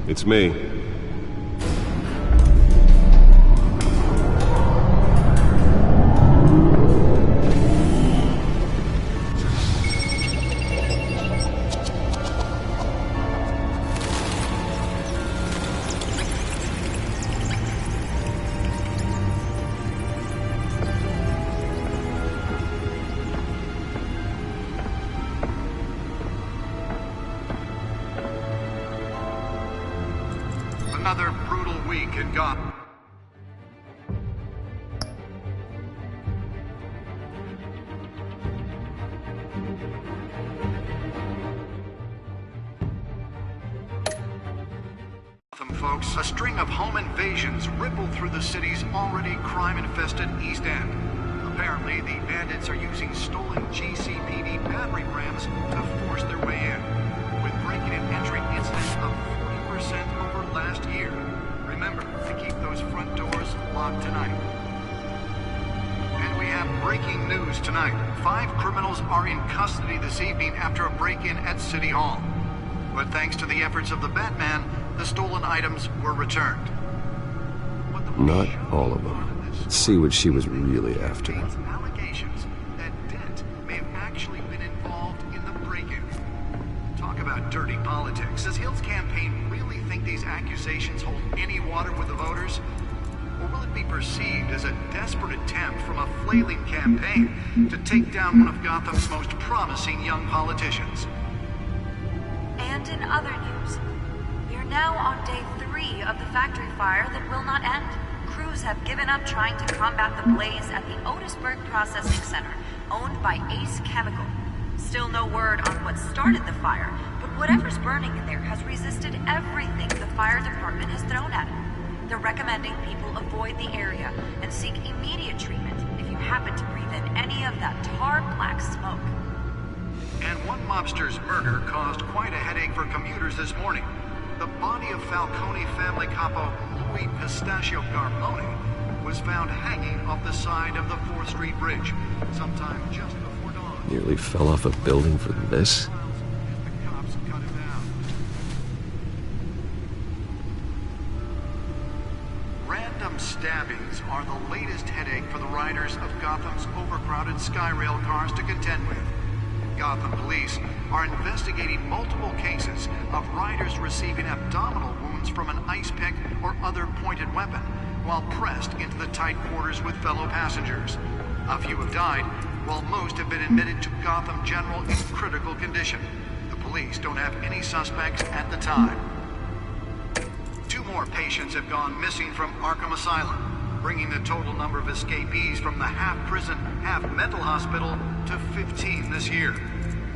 It's me. Another brutal week in Gotham. Folks, a string of home invasions rippled through the city's already crime-infested East End. Apparently, the bandits are using stolen GCPD battering rams to force their way in, with breaking and entering incidents of 40% over last year. Remember to keep those front doors locked tonight. And we have breaking news tonight. 5 criminals are in custody this evening after a break-in at City Hall. But thanks to the efforts of the Batman, the stolen items were returned. Not all of them. Let's see what she was really after. Allegations that Dent may have actually been involved in the break-in. Talk about dirty politics. Does Hill's campaign really think these accusations hold any water with the voters? Or will it be perceived as a desperate attempt from a flailing campaign to take down one of Gotham's most promising young politicians? And in other news, we're now on day 3 of the factory fire that will not end. Crews have given up trying to combat the blaze at the Otisburg Processing Center, owned by Ace Chemical. Still no word on what started the fire, but whatever's burning in there has resisted everything the fire department has thrown at it. They're recommending people avoid the area and seek immediate treatment if you happen to breathe in any of that tar black smoke. And one mobster's murder caused quite a headache for commuters this morning. The body of Falcone family capo Louis Pistachio Garmoni was found hanging off the side of the 4th Street Bridge sometime just before dawn. Nearly fell off a building for this? The cops cut him down. Random stabbings are the latest headache for the riders of Gotham's overcrowded Skyrail cars to contend with. Gotham police are investigating multiple cases of riders receiving abdominal wounds from an ice pick or other pointed weapon while pressed into the tight quarters with fellow passengers. A few have died, while most have been admitted to Gotham General in critical condition. The police don't have any suspects at the time. 2 more patients have gone missing from Arkham Asylum, bringing the total number of escapees from the half-prison, half-mental hospital to 15 this year.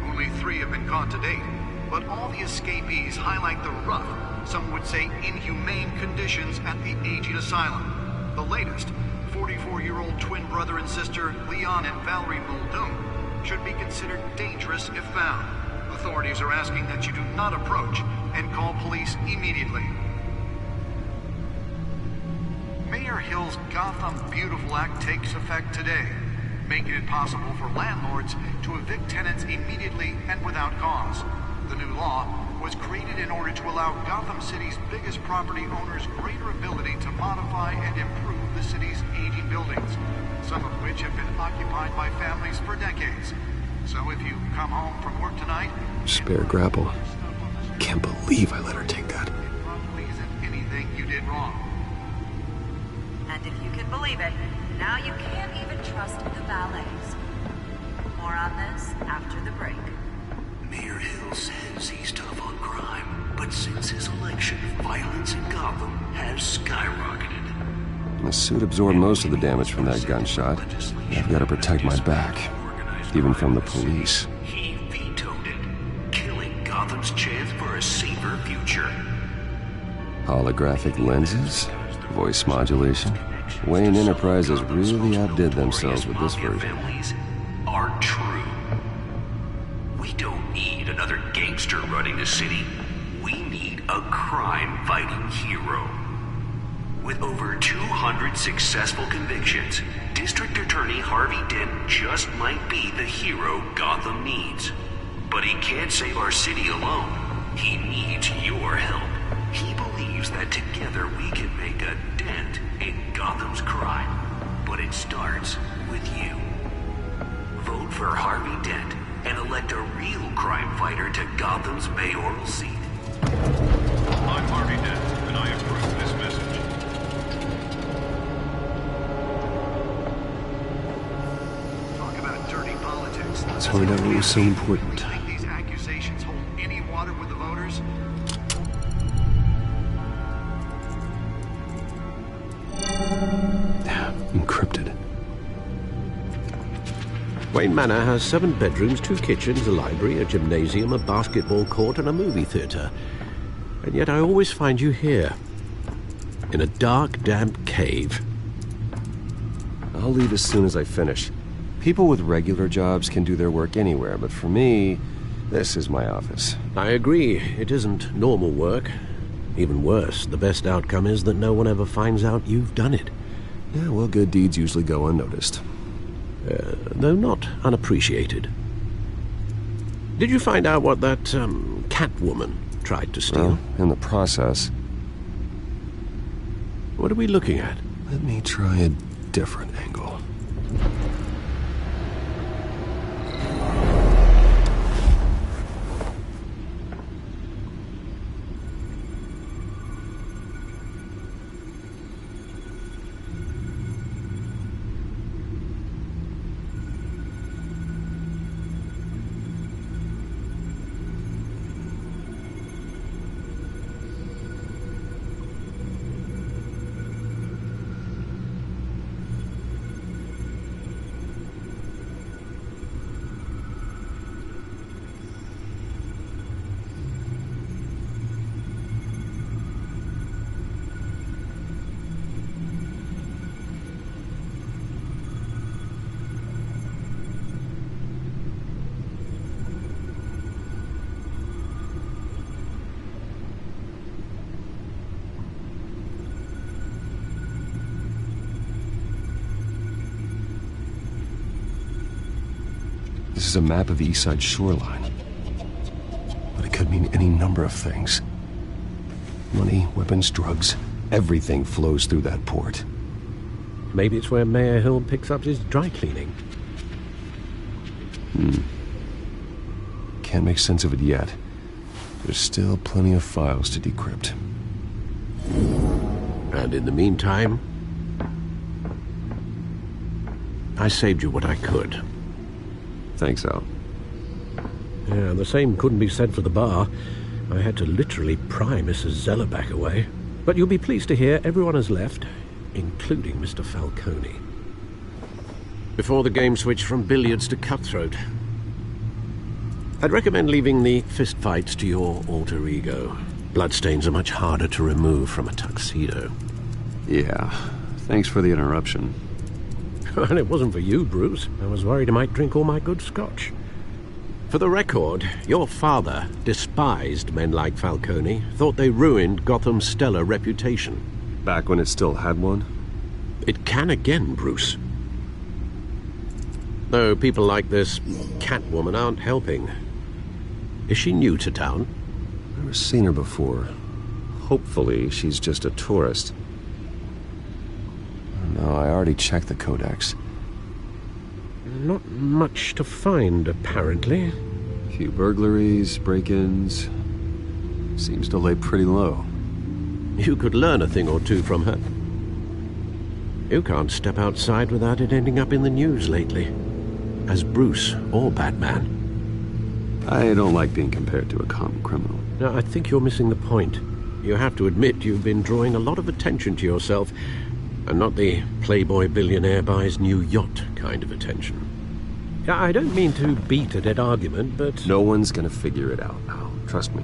Only 3 have been caught to date, but all the escapees highlight the rough, some would say inhumane conditions at the aging asylum. The latest, 44-year-old twin brother and sister Leon and Valerie Muldoon, should be considered dangerous if found. Authorities are asking that you do not approach and call police immediately. Mayor Hill's Gotham Beautiful Act takes effect today, making it possible for landlords to evict tenants immediately and without cause. The new law was created in order to allow Gotham City's biggest property owners greater ability to modify and improve the city's aging buildings, some of which have been occupied by families for decades. So if you come home from work tonight... Spare grapple. Can't believe I let her take that. It probably isn't anything you did wrong. And if you can believe it, now you can't even trust the valets. More on this after the break. Mayor Hill says he's tough on crime, but since his election, violence in Gotham has skyrocketed. My suit absorbed most of the damage from that gunshot. I've got to protect my back, even from the police. He vetoed it, killing Gotham's chance for a safer future. Holographic lenses? Voice modulation? Wayne Enterprises really outdid themselves with this version. Families are true. We don't need another gangster running the city. We need a crime-fighting hero. With over 200 successful convictions, District Attorney Harvey Dent just might be the hero Gotham needs. But he can't save our city alone. He needs your help. He believes starts with you. Vote for Harvey Dent and elect a real crime fighter to Gotham's mayoral seat. I'm Harvey Dent, and I approve this message. Talk about dirty politics. Let's find out what was so important. Do you think these accusations hold any water with the voters? Encrypted. Wayne Manor has 7 bedrooms, 2 kitchens, a library, a gymnasium, a basketball court, and a movie theatre. And yet I always find you here, in a dark, damp cave. I'll leave as soon as I finish. People with regular jobs can do their work anywhere, but for me, this is my office. I agree, it isn't normal work. Even worse, the best outcome is that no one ever finds out you've done it. Yeah, well, good deeds usually go unnoticed. Though not unappreciated. Did you find out what that, Catwoman tried to steal? Well, in the process. What are we looking at? Let me try a different angle. This is a map of the East Side shoreline. But it could mean any number of things. Money, weapons, drugs, everything flows through that port. Maybe it's where Mayor Hill picks up his dry cleaning. Can't make sense of it yet. There's still plenty of files to decrypt. And in the meantime, I saved you what I could. Thanks, Al. Yeah, the same couldn't be said for the bar. I had to literally pry Mrs. Zeller back away. But you'll be pleased to hear everyone has left, including Mr. Falcone. Before the game switched from billiards to cutthroat. I'd recommend leaving the fistfights to your alter ego. Bloodstains are much harder to remove from a tuxedo. Yeah, thanks for the interruption. And it wasn't for you, Bruce. I was worried I might drink all my good scotch. For the record, your father despised men like Falcone, thought they ruined Gotham's stellar reputation. Back when it still had one? It can again, Bruce. Though people like this Catwoman aren't helping. Is she new to town? Never seen her before. Hopefully she's just a tourist. No, I already checked the codex. Not much to find, apparently. A few burglaries, break-ins. Seems to lay pretty low. You could learn a thing or two from her. You can't step outside without it ending up in the news lately. As Bruce or Batman. I don't like being compared to a common criminal. No, I think you're missing the point. You have to admit you've been drawing a lot of attention to yourself, and not the playboy billionaire buys new yacht kind of attention. I don't mean to beat a dead argument, but... No one's gonna figure it out now. Trust me.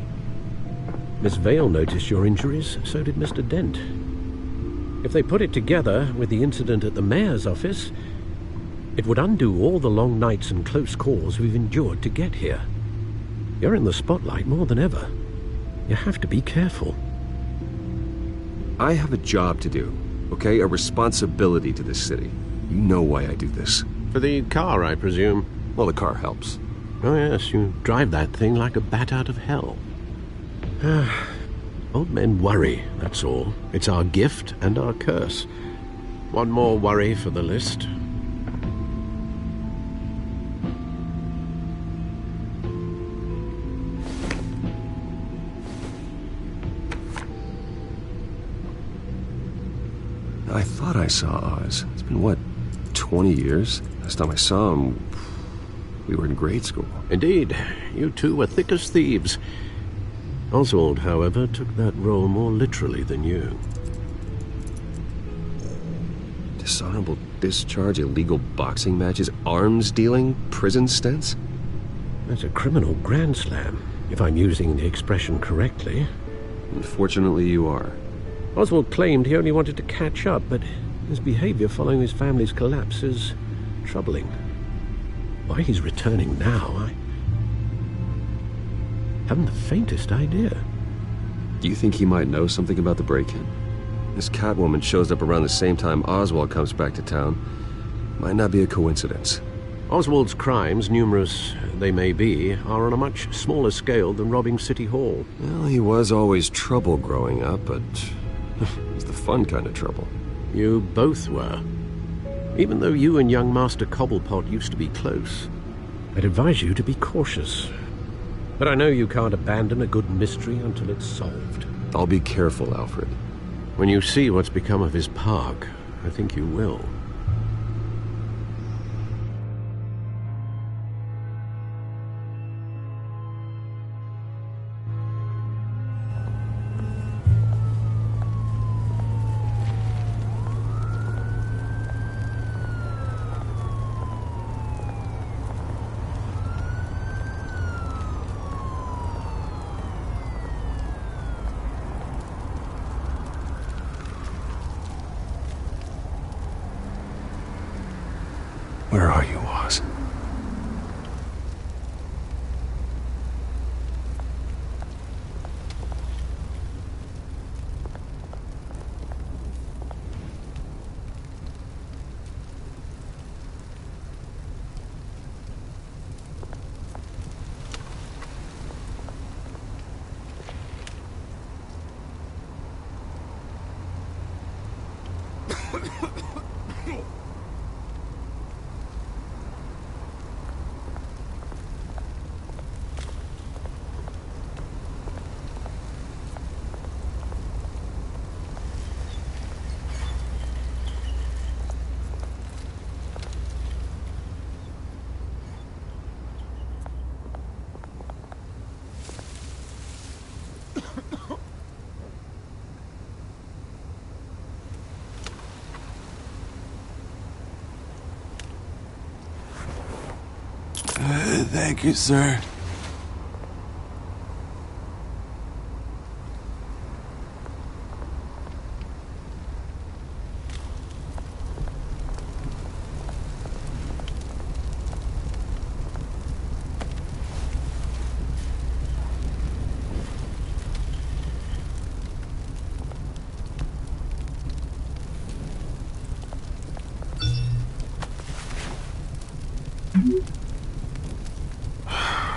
Miss Vale noticed your injuries, so did Mr. Dent. If they put it together with the incident at the mayor's office, it would undo all the long nights and close calls we've endured to get here. You're in the spotlight more than ever. You have to be careful. I have a job to do, okay? A responsibility to this city. You know why I do this. For the car, I presume. Well, the car helps. Oh yes, you drive that thing like a bat out of hell. Old men worry, that's all. It's our gift and our curse. One more worry for the list. I thought I saw Oz. It's been, what, 20 years? Last time I saw him, we were in grade school. Indeed, you two were thick as thieves. Oswald, however, took that role more literally than you. Dishonorable discharge, illegal boxing matches, arms dealing, prison stints? That's a criminal grand slam, if I'm using the expression correctly. Unfortunately, you are. Oswald claimed he only wanted to catch up, but his behavior following his family's collapse is troubling. Why he's returning now, I haven't the faintest idea. Do you think he might know something about the break-in? This Catwoman shows up around the same time Oswald comes back to town. Might not be a coincidence. Oswald's crimes, numerous they may be, are on a much smaller scale than robbing City Hall. Well, he was always trouble growing up, but it was the fun kind of trouble. You both were. Even though you and young Master Cobblepot used to be close. I'd advise you to be cautious. But I know you can't abandon a good mystery until it's solved. I'll be careful, Alfred. When you see what's become of his park, I think you will. Where are you, Oz? Thank you, sir.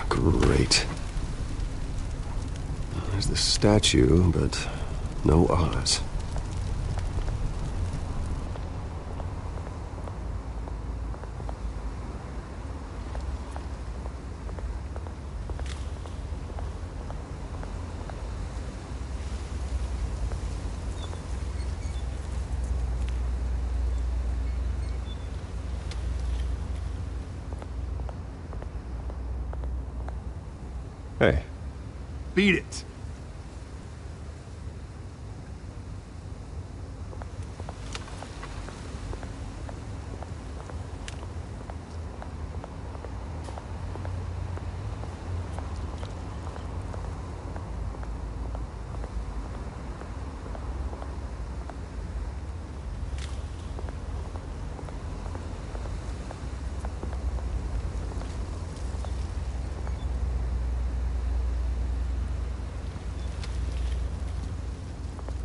Great. There's the statue, but no Oz. Hey. Beat it.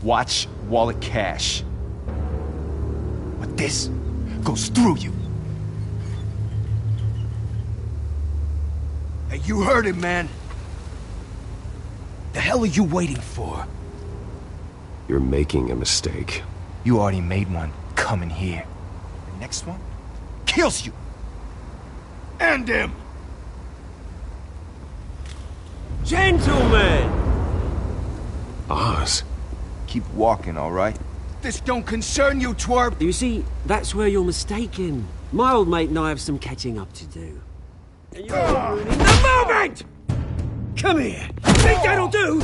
Watch wallet cash. But this goes through you. Hey, you heard it, man. The hell are you waiting for? You're making a mistake. You already made one. coming here. The next one kills you. And him. Gentlemen! Oz. Keep walking, all right? This don't concern you, twerp. You see, that's where you're mistaken. My old mate and I have some catching up to do. And you're ruining the moment! Come here! Think that'll do?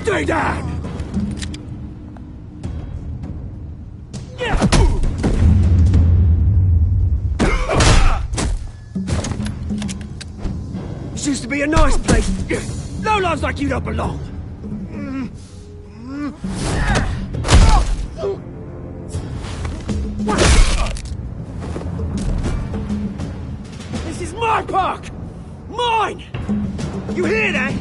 Stay down! This used to be a nice place. No lives like you don't belong. This is my park! Mine! You hear that?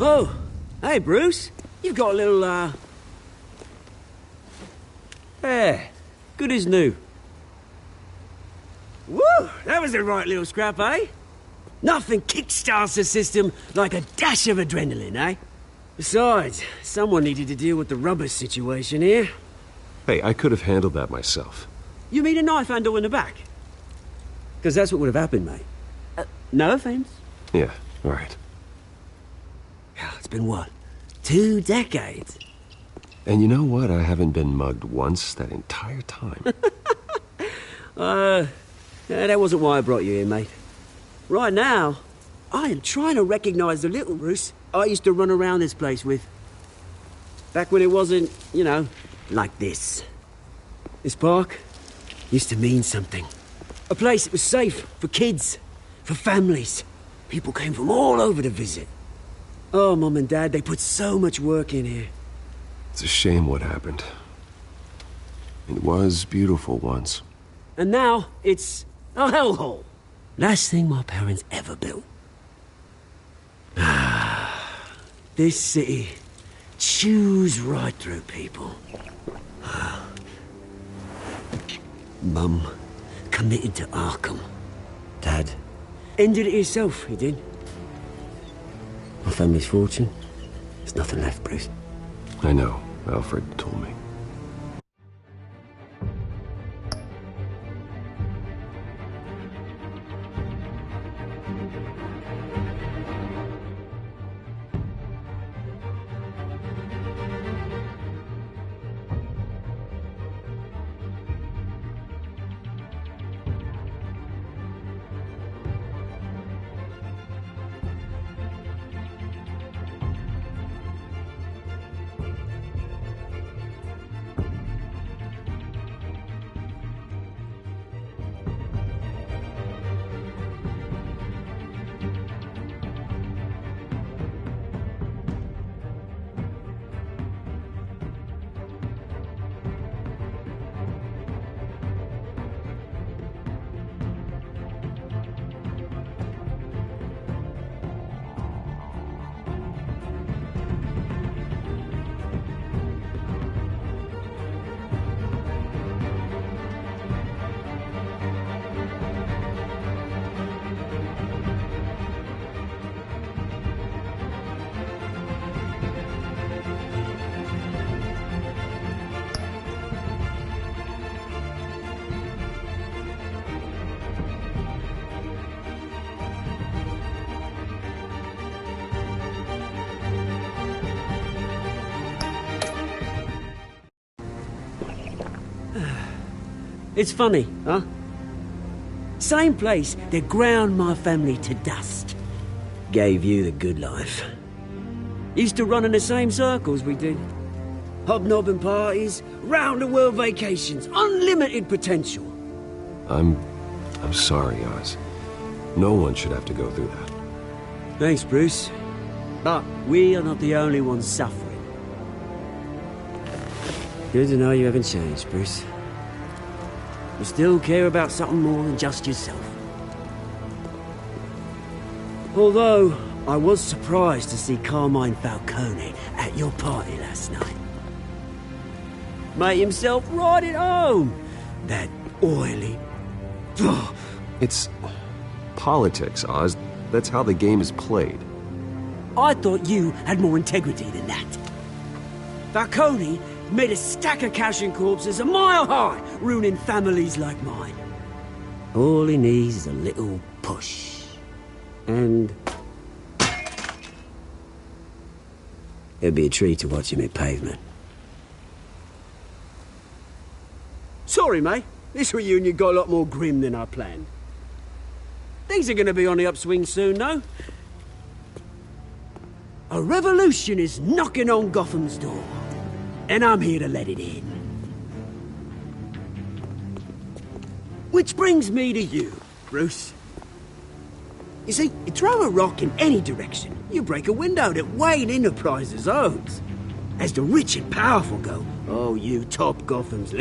Oh, hey, Bruce. You've got a little, Yeah, good as new. Woo! That was a right little scrap, eh? Nothing kickstarts the system like a dash of adrenaline, eh? Besides, someone needed to deal with the rubber situation here. Hey, I could have handled that myself. You mean a knife handle in the back? Because that's what would have happened, mate. No offense. Yeah, right. It's been what? 2 decades? And you know what? I haven't been mugged once that entire time. Yeah, that wasn't why I brought you here, mate. Right now, I am trying to recognize the little Bruce I used to run around this place with. Back when it wasn't, you know, like this. This park used to mean something. A place that was safe for kids, for families. People came from all over to visit. Oh, Mum and Dad, they put so much work in here. It's a shame what happened. It was beautiful once. And now, it's a hellhole. Last thing my parents ever built. This city chews right through people. Mum committed to Arkham. Dad ended it himself, he did. My family's fortune, there's nothing left, Bruce. I know. Alfred told me. It's funny, huh? Same place that ground my family to dust. Gave you the good life. Used to run in the same circles we did. Hobnobbing parties, round-the-world vacations, unlimited potential. I'm sorry, Oz. No one should have to go through that. Thanks, Bruce. But we are not the only ones suffering. Good to know you haven't changed, Bruce. You still care about something more than just yourself. Although, I was surprised to see Carmine Falcone at your party last night. Made himself right at home. That oily, It's politics, Oz. That's how the game is played. I thought you had more integrity than that. Falcone made a stack of cash and corpses a mile high, ruining families like mine. All he needs is a little push. And... it'd be a treat to watch him hit pavement. Sorry, mate. This reunion got a lot more grim than I planned. Things are gonna be on the upswing soon, though. A revolution is knocking on Gotham's door, and I'm here to let it in. Which brings me to you, Bruce. You see, you throw a rock in any direction, you break a window that Wayne Enterprises owns. As the rich and powerful go, oh, you top Gotham's...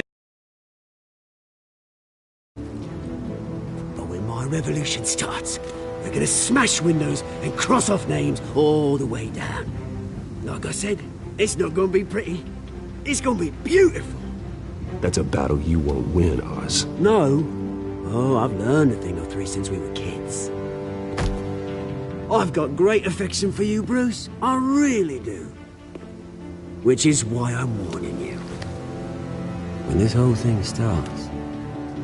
But when my revolution starts, we're gonna smash windows and cross off names all the way down. Like I said, it's not gonna be pretty. It's gonna be beautiful. That's a battle you won't win, Oz. No. Oh, I've learned a thing or three since we were kids. I've got great affection for you, Bruce. I really do. Which is why I'm warning you. When this whole thing starts,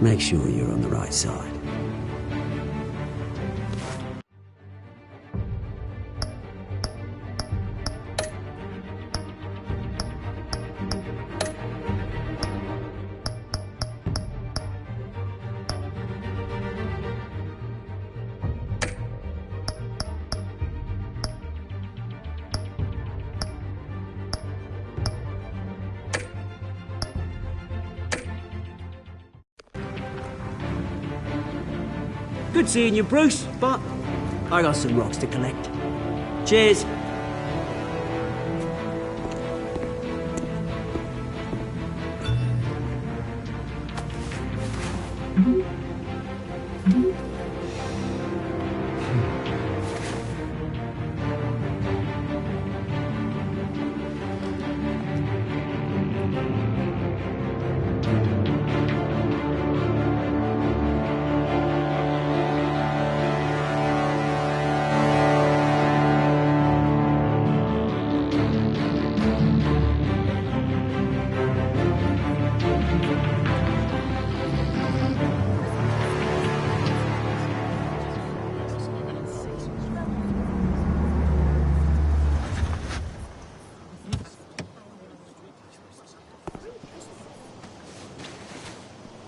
make sure you're on the right side. Good seeing you, Bruce, but I got some rocks to collect. Cheers.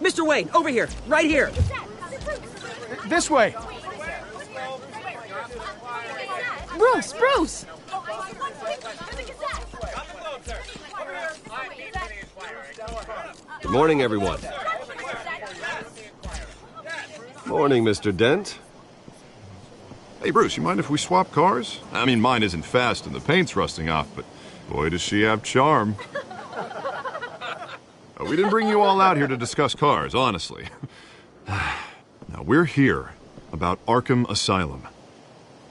Mr. Wayne, over here, right here. This way. Bruce! Good morning, everyone. Morning, Mr. Dent. Hey, Bruce, you mind if we swap cars? I mean, mine isn't fast and the paint's rusting off, but boy, does she have charm. We didn't bring you all out here to discuss cars, honestly. Now, we're here about Arkham Asylum.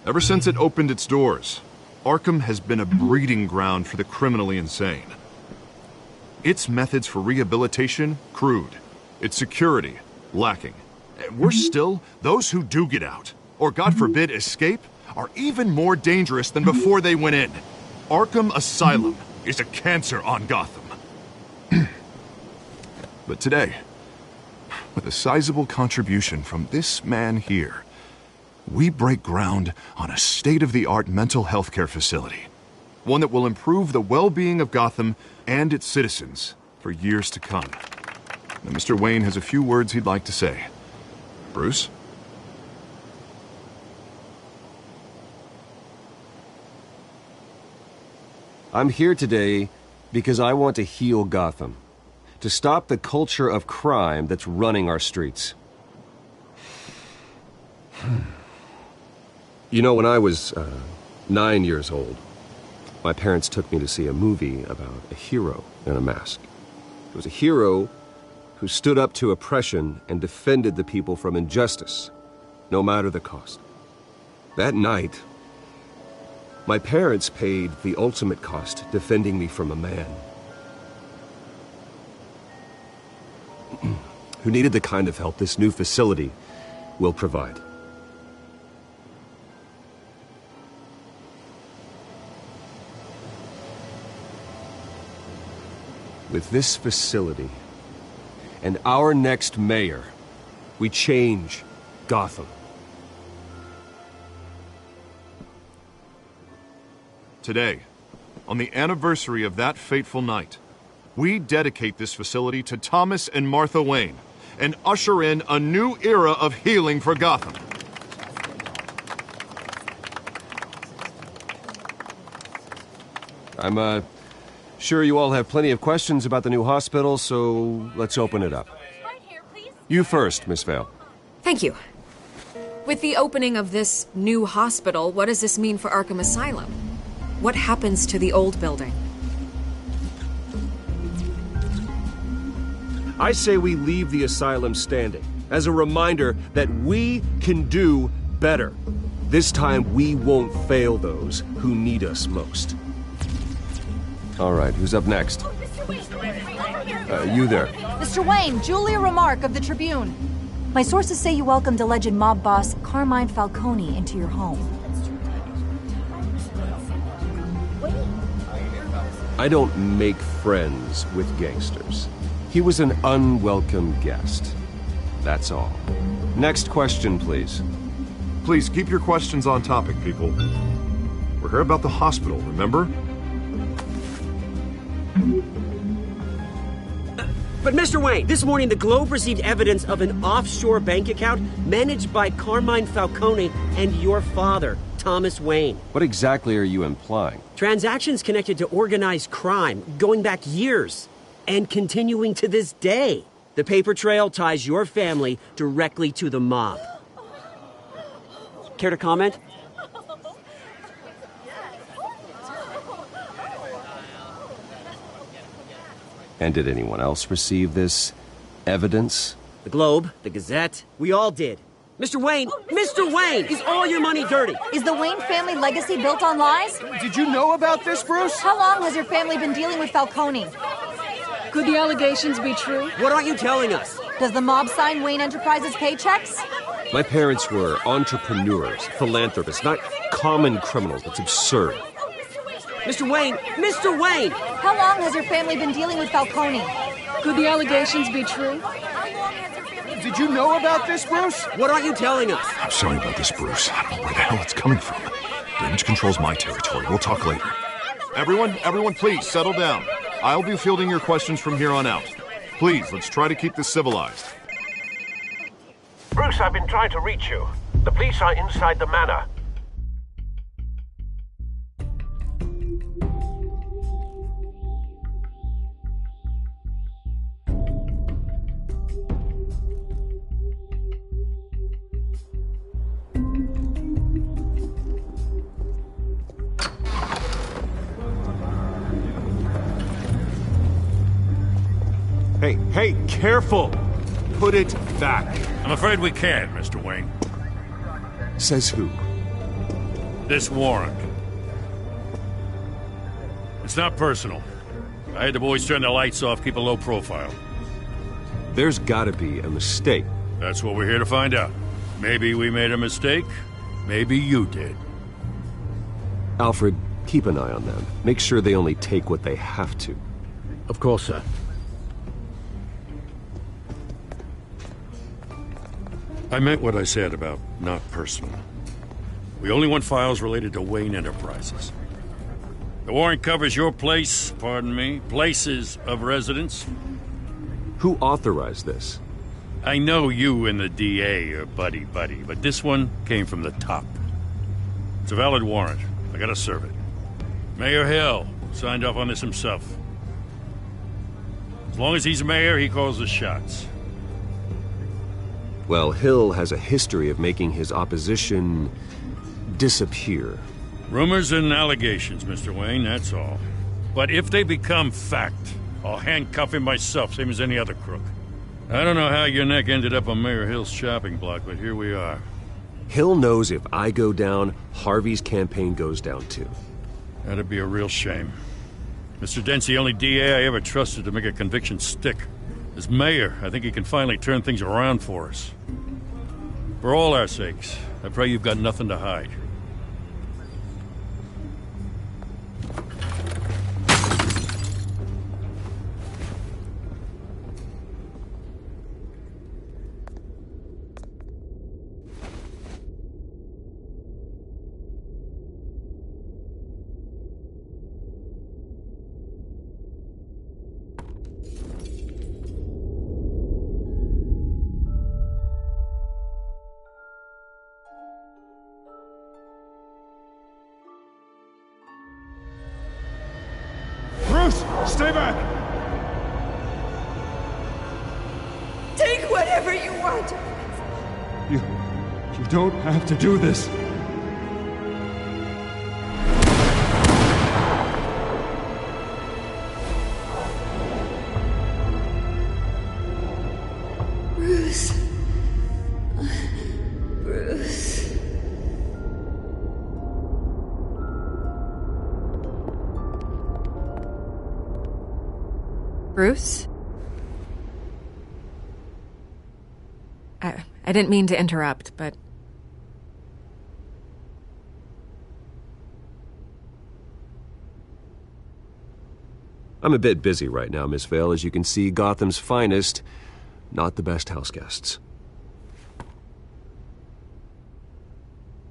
Ever since it opened its doors, Arkham has been a breeding ground for the criminally insane. Its methods for rehabilitation, crude. Its security, lacking. And worse still, those who do get out, or God forbid escape, are even more dangerous than before they went in. Arkham Asylum is a cancer on Gotham. But today, with a sizable contribution from this man here, we break ground on a state-of-the-art mental health care facility. One that will improve the well-being of Gotham and its citizens for years to come. Now, Mr. Wayne has a few words he'd like to say. Bruce? I'm here today because I want to heal Gotham. To stop the culture of crime that's running our streets. You know, when I was 9 years old, my parents took me to see a movie about a hero in a mask. It was a hero who stood up to oppression and defended the people from injustice, no matter the cost. That night, my parents paid the ultimate cost defending me from a man who needed the kind of help this new facility will provide. With this facility and our next mayor, we change Gotham. Today, on the anniversary of that fateful night, we dedicate this facility to Thomas and Martha Wayne and usher in a new era of healing for Gotham. I'm, sure you all have plenty of questions about the new hospital, so let's open it up. You first, Miss Vale. Thank you. With the opening of this new hospital, what does this mean for Arkham Asylum? What happens to the old building? I say we leave the asylum standing as a reminder that we can do better. This time we won't fail those who need us most. All right, who's up next? You there. Mr. Wayne, Julia Remark of the Tribune. My sources say you welcomed alleged mob boss Carmine Falcone into your home. I don't make friends with gangsters. He was an unwelcome guest. That's all. Next question, please. Please keep your questions on topic, people. We're here about the hospital, remember? But Mr. Wayne, this morning the Globe received evidence of an offshore bank account managed by Carmine Falcone and your father, Thomas Wayne. What exactly are you implying? Transactions connected to organized crime going back years and continuing to this day. The paper trail ties your family directly to the mob. Care to comment? And did anyone else receive this evidence? The Globe, the Gazette, we all did. Mr. Wayne, Mr. Wayne, is all your money dirty? Is the Wayne family legacy built on lies? Did you know about this, Bruce? How long has your family been dealing with Falcone? Could the allegations be true? What aren't you telling us? Does the mob sign Wayne Enterprises paychecks? My parents were entrepreneurs, philanthropists, not common criminals. That's absurd. Mr. Wayne, Mr. Wayne! How long has your family been dealing with Falcone? Could the allegations be true? Did you know about this, Bruce? What aren't you telling us? I'm sorry about this, Bruce. I don't know where the hell it's coming from. Damage control's my territory. We'll talk later. Everyone, please settle down. I'll be fielding your questions from here on out. Please, let's try to keep this civilized. Bruce, I've been trying to reach you. The police are inside the manor. Hey, careful! Put it back. I'm afraid we can't, Mr. Wayne. Says who? This warrant. It's not personal. I had the boys turn the lights off, keep a low profile. There's gotta be a mistake. That's what we're here to find out. Maybe we made a mistake. Maybe you did. Alfred, keep an eye on them. Make sure they only take what they have to. Of course, sir. I meant what I said about not personal. We only want files related to Wayne Enterprises. The warrant covers your place, pardon me, places of residence. Who authorized this? I know you and the DA are buddy-buddy, but this one came from the top. It's a valid warrant. I gotta serve it. Mayor Hill signed off on this himself. As long as he's mayor, he calls the shots. Well, Hill has a history of making his opposition disappear. Rumors and allegations, Mr. Wayne, that's all. But if they become fact, I'll handcuff him myself, same as any other crook. I don't know how your neck ended up on Mayor Hill's chopping block, but here we are. Hill knows if I go down, Harvey's campaign goes down too. That'd be a real shame. Mr. Dent's the only DA I ever trusted to make a conviction stick. As mayor, I think he can finally turn things around for us. For all our sakes, I pray you've got nothing to hide. Stay back! Take whatever you want! You don't have to do this. Bruce. Bruce. Bruce? I didn't mean to interrupt, but... I'm a bit busy right now, Miss Vale. As you can see, Gotham's finest, not the best house guests.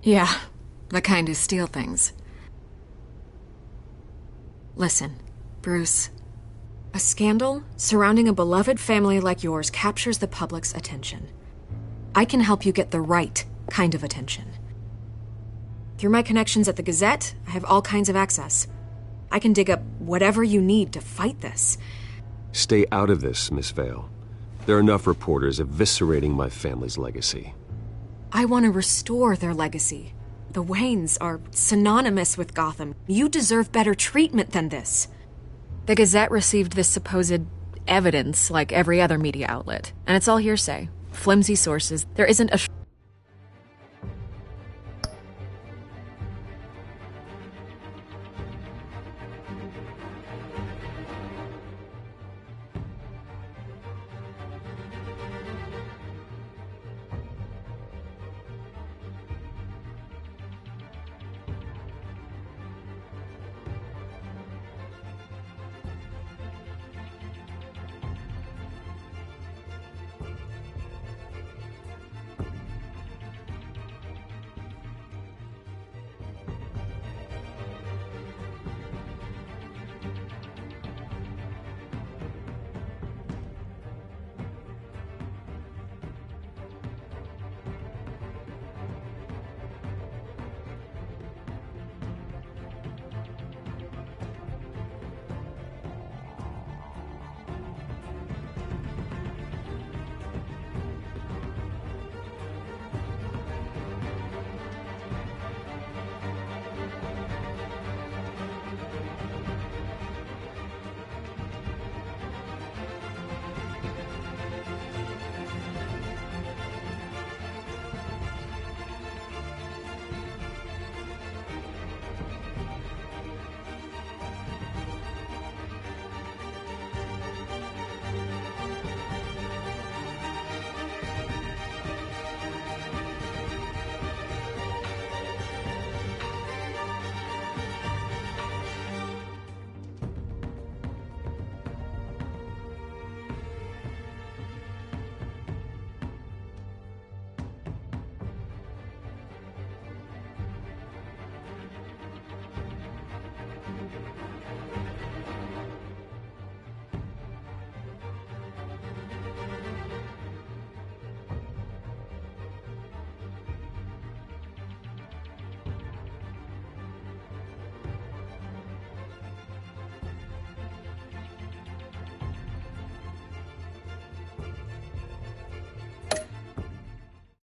Yeah, the kind who steal things. Listen, Bruce. A scandal surrounding a beloved family like yours captures the public's attention. I can help you get the right kind of attention. Through my connections at the Gazette, I have all kinds of access. I can dig up whatever you need to fight this. Stay out of this, Miss Vale. There are enough reporters eviscerating my family's legacy. I want to restore their legacy. The Waynes are synonymous with Gotham. You deserve better treatment than this. The Gazette received this supposed evidence like every other media outlet, and it's all hearsay. Flimsy sources. There isn't a...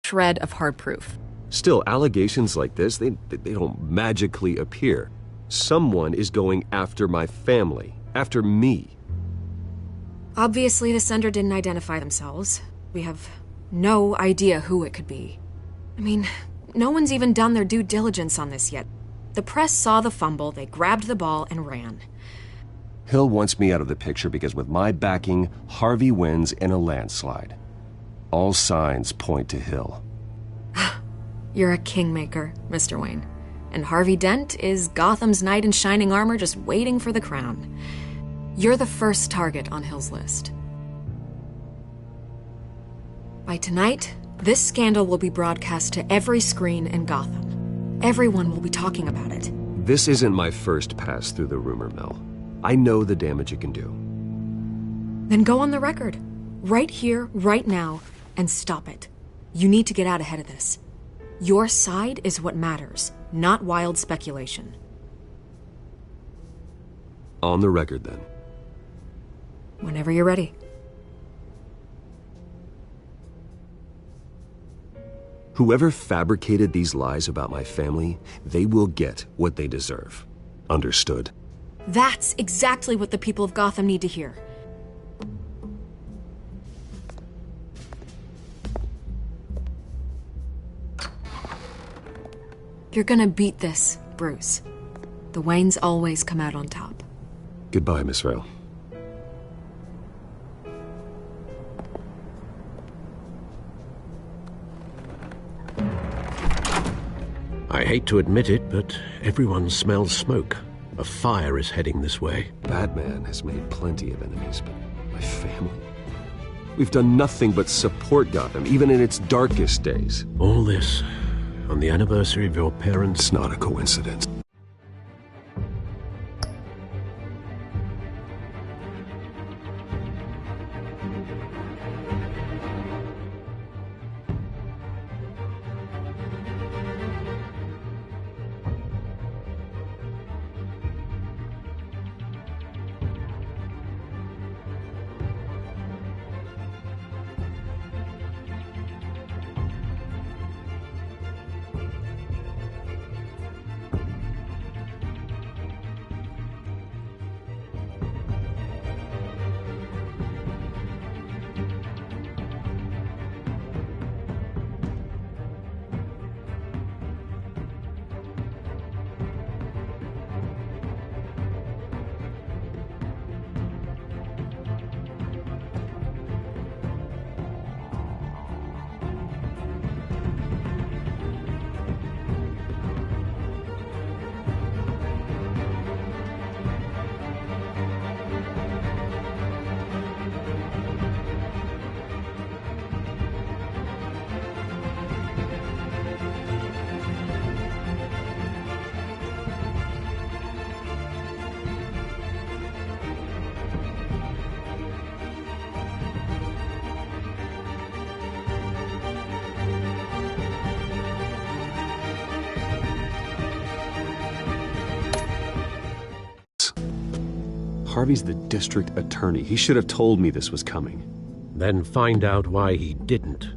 shred of hard proof. Still, allegations like this, they don't magically appear. Someone is going after my family, after me. Obviously, the sender didn't identify themselves. We have no idea who it could be. I mean, no one's even done their due diligence on this yet. The press saw the fumble, they grabbed the ball and ran. Hill wants me out of the picture because with my backing, Harvey wins in a landslide. All signs point to Hill. You're a kingmaker, Mr. Wayne. And Harvey Dent is Gotham's knight in shining armor just waiting for the crown. You're the first target on Hill's list. By tonight, this scandal will be broadcast to every screen in Gotham. Everyone will be talking about it. This isn't my first pass through the rumor mill. I know the damage it can do. Then go on the record. Right here, right now, and stop it. You need to get out ahead of this. Your side is what matters, not wild speculation. On the record, then. Whenever you're ready. Whoever fabricated these lies about my family, they will get what they deserve. Understood? That's exactly what the people of Gotham need to hear. You're gonna beat this, Bruce. The Waynes always come out on top. Goodbye, Miss Vale. I hate to admit it, but everyone smells smoke. A fire is heading this way. Batman has made plenty of enemies, but my family? We've done nothing but support Gotham, even in its darkest days. All this on the anniversary of your parents'... It's not a coincidence. Harvey's the district attorney. He should have told me this was coming. Then find out why he didn't.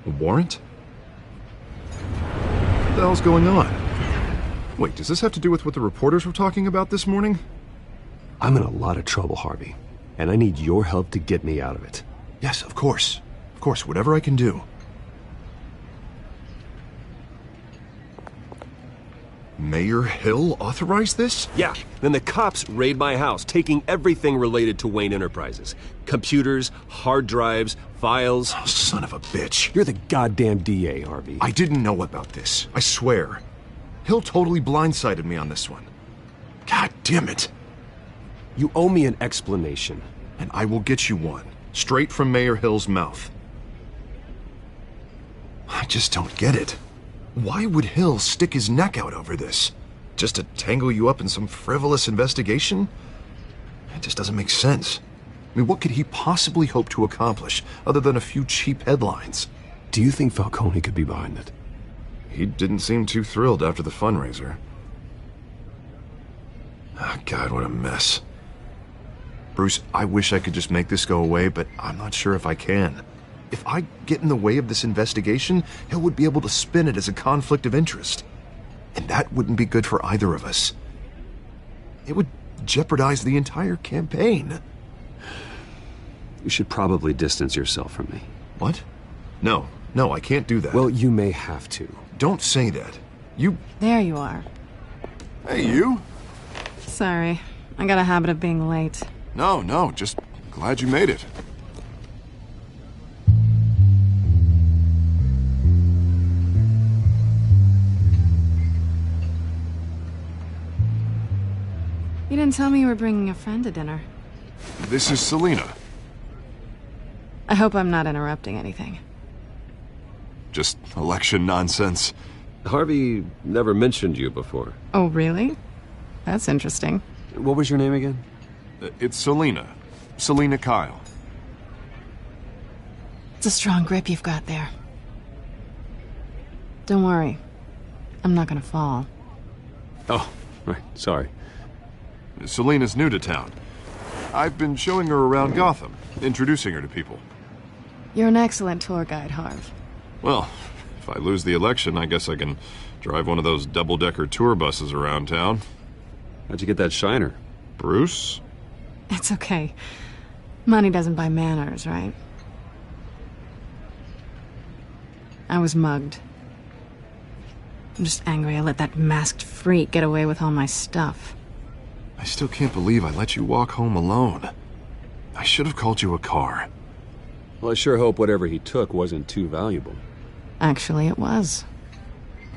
A warrant? What the hell's going on? Wait, does this have to do with what the reporters were talking about this morning? I'm in a lot of trouble, Harvey, and I need your help to get me out of it. Yes, of course. Of course, whatever I can do. Mayor Hill authorized this? Yeah, then the cops raid my house, taking everything related to Wayne Enterprises. Computers, hard drives, files. Oh, son of a bitch. You're the goddamn DA, Harvey. I didn't know about this. I swear. Hill totally blindsided me on this one. God damn it. You owe me an explanation. And I will get you one, straight from Mayor Hill's mouth. I just don't get it. Why would Hill stick his neck out over this? Just to tangle you up in some frivolous investigation? It just doesn't make sense. I mean, what could he possibly hope to accomplish other than a few cheap headlines? Do you think Falcone could be behind it? He didn't seem too thrilled after the fundraiser. Oh, God, what a mess. Bruce, I wish I could just make this go away, but I'm not sure if I can. If I get in the way of this investigation, Hill would be able to spin it as a conflict of interest. And that wouldn't be good for either of us. It would jeopardize the entire campaign. You should probably distance yourself from me. What? No, I can't do that. Well, you may have to. Don't say that. You... There you are. Hey, you? Sorry. I got a habit of being late. No, just glad you made it. You didn't tell me you were bringing a friend to dinner. This is Selina. I hope I'm not interrupting anything. Just election nonsense. Harvey never mentioned you before. Oh, really? That's interesting. What was your name again? It's Selina. Selina Kyle. It's a strong grip you've got there. Don't worry. I'm not gonna fall. Oh, right. Sorry. Selina's new to town. I've been showing her around Gotham, introducing her to people. You're an excellent tour guide, Harv. Well, if I lose the election, I guess I can drive one of those double-decker tour buses around town. How'd you get that shiner? Bruce? It's okay. Money doesn't buy manners, right? I was mugged. I'm just angry I let that masked freak get away with all my stuff. I still can't believe I let you walk home alone. I should have called you a car. Well, I sure hope whatever he took wasn't too valuable. Actually, it was.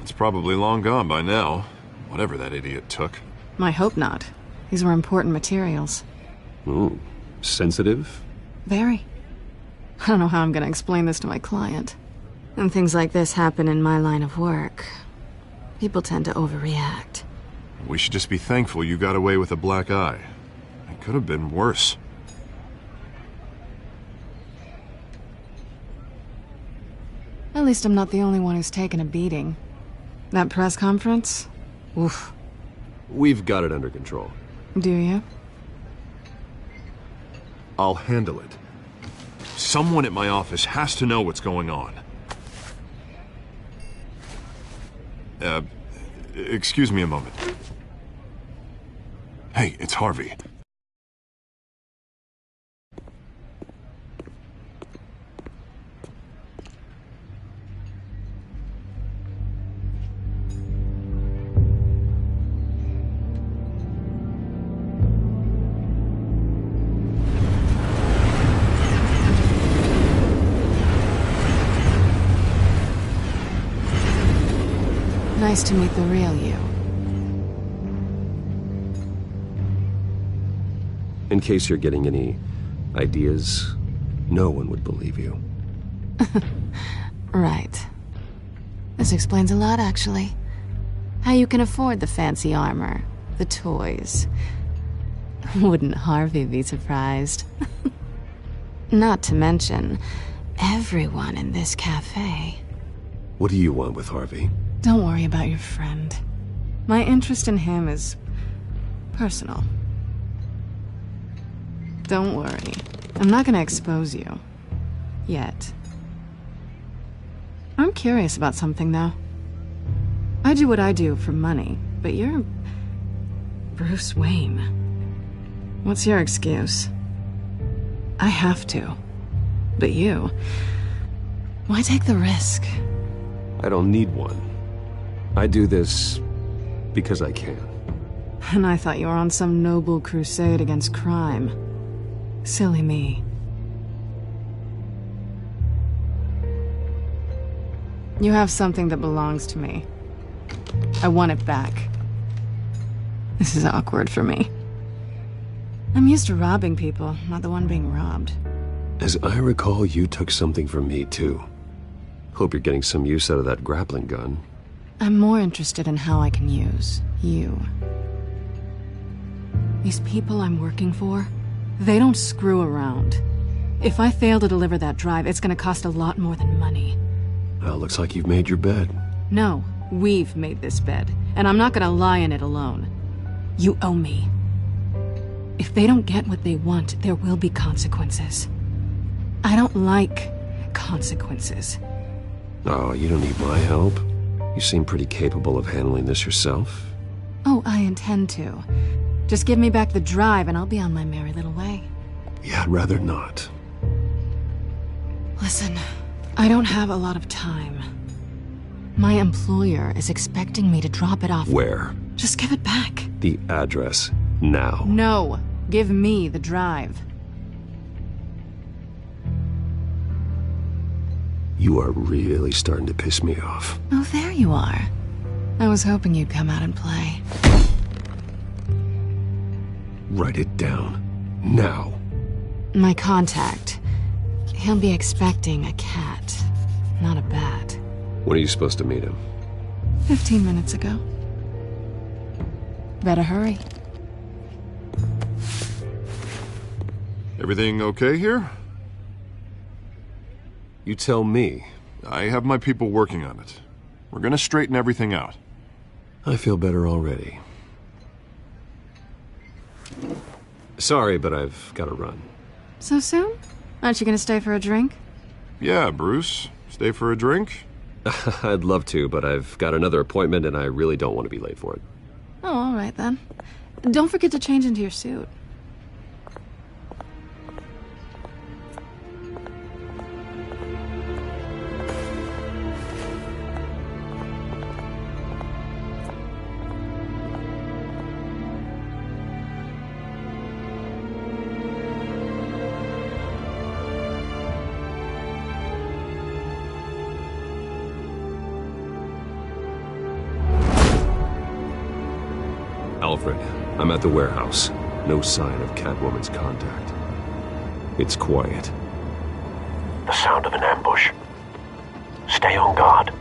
It's probably long gone by now, whatever that idiot took. I hope not. These were important materials. Ooh, sensitive? Very. I don't know how I'm gonna explain this to my client. When things like this happen in my line of work, people tend to overreact. We should just be thankful you got away with a black eye. It could have been worse. At least I'm not the only one who's taken a beating. That press conference? Oof. We've got it under control. Do you? I'll handle it. Someone at my office has to know what's going on. Excuse me a moment. Hey, it's Harvey. Nice to meet the real you. In case you're getting any ideas, no one would believe you. Right. This explains a lot, actually. How you can afford the fancy armor, the toys. Wouldn't Harvey be surprised? Not to mention, everyone in this cafe. What do you want with Harvey? Don't worry about your friend. My interest in him is personal. Don't worry. I'm not gonna expose you. Yet. I'm curious about something, though. I do what I do for money, but you're Bruce Wayne. What's your excuse? I have to. But you... why take the risk? I don't need one. I do this because I can. And I thought you were on some noble crusade against crime. Silly me. You have something that belongs to me. I want it back. This is awkward for me. I'm used to robbing people, not the one being robbed. As I recall, you took something from me, too. Hope you're getting some use out of that grappling gun. I'm more interested in how I can use you. These people I'm working for, they don't screw around. If I fail to deliver that drive, it's gonna cost a lot more than money. Well, looks like you've made your bed. No, we've made this bed, and I'm not gonna lie in it alone. You owe me. If they don't get what they want, there will be consequences. I don't like consequences. Oh, you don't need my help. You seem pretty capable of handling this yourself. Oh, I intend to. Just give me back the drive and I'll be on my merry little way. Yeah, I'd rather not. Listen, I don't have a lot of time. My employer is expecting me to drop it off. Where? Just give it back. The address, now. No, give me the drive. You are really starting to piss me off. Oh, there you are. I was hoping you'd come out and play. Write it down. Now. My contact. He'll be expecting a cat, not a bat. When are you supposed to meet him? 15 minutes ago. Better hurry. Everything okay here? You tell me. I have my people working on it. We're gonna straighten everything out. I feel better already. Sorry, but I've got to run. So soon? Aren't you gonna stay for a drink? Yeah, Bruce. Stay for a drink? I'd love to, but I've got another appointment and I really don't want to be late for it. Oh, all right then. Don't forget to change into your suit. Alfred, I'm at the warehouse. No sign of Catwoman's contact. It's quiet. The sound of an ambush. Stay on guard.